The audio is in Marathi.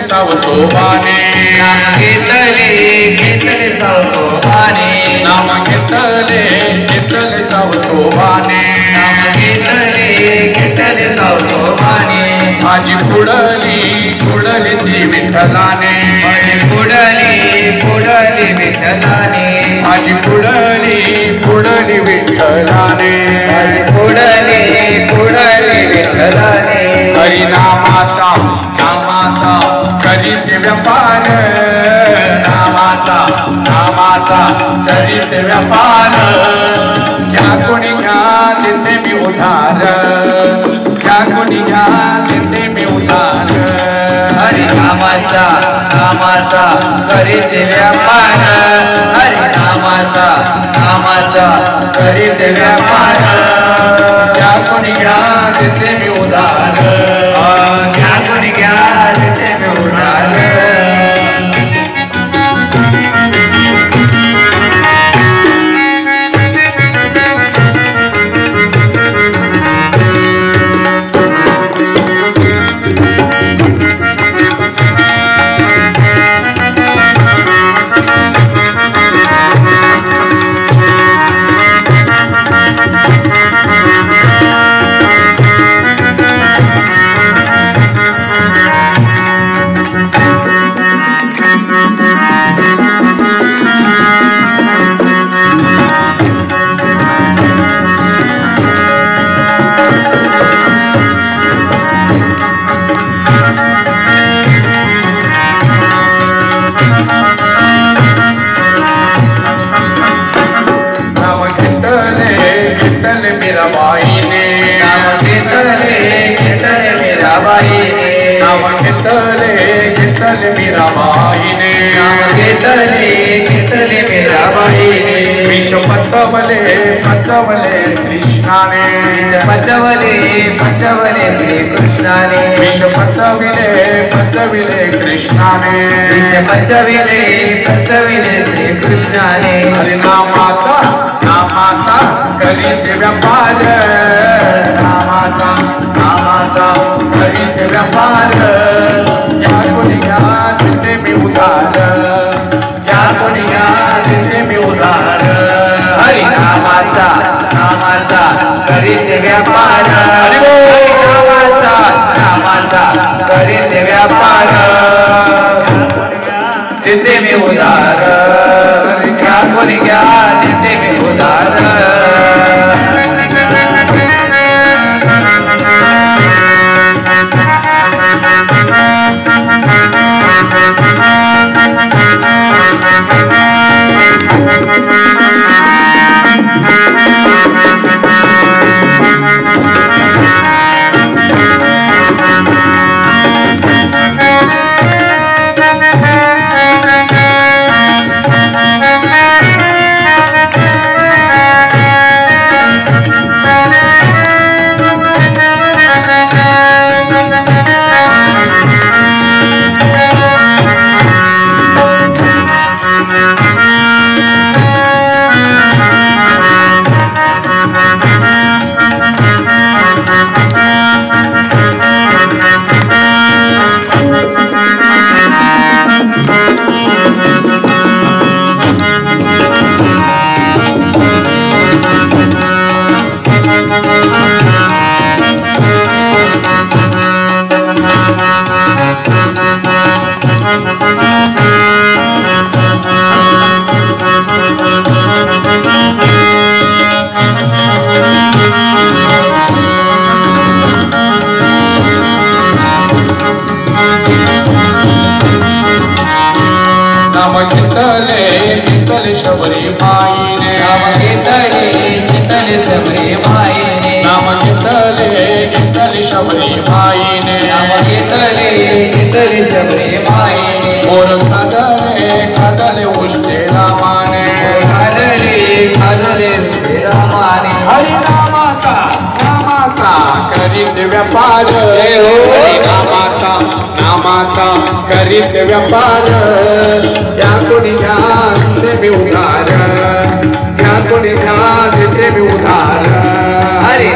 सावतोबाने नाम घेतले सावतोबाने नाम घेतले सावतोबाने नाम घेतले सावतोबाने माझी कुडली ती विठ्ठलाने माझी कुडली विठ्ठलाने माझी कुडली विठ्ठलाने माझी कुडली विठ्ठलाने हरिनामाचा करीत व्यापार नामाचा करीत व्यापार क्या कोणी घ्या देते मी उधार क्या कोणी घ्या देते मी उधार हरिनामाचा करीत व्यापार हरिनामाचा करीत व्यापार क्या कोणी घ्या देते मी उधार क्या कोणी घ्या देते मी उधार मीराबाईने नाम घेतले मीराबाईने नाम घेतले मीराबाईने नाम घेतले मीराबाईने विष पचवले कृष्णाने पचवले श्री कृष्णाने विष पचविले कृष्णाने विष पचविले श्री कृष्णाने हरिनामाचा करीत व्यापार नामाचा करीत व्यापार क्या कोणी घ्या देते मी उधार क्या कोणी घ्या देते मी उधार हरिनामाचा करीत व्यापार नामाचा करीत व्यापार देते मी उधार क्या कोणी घ्या देते मी उधार घेतले शबरी माईने नाम घेतले शबरी माईने नाम घेतले शबरी माईने नाम घेतले शबरी माईने मोर खादले उष्टे रामाने खादले श्री रामाने हरिनामाचा करीत व्यापार नामाचा करीत व्यापार क्या कोणी घ्या देते मी उधार क्या कोणी घ्या देते मी उधार हरि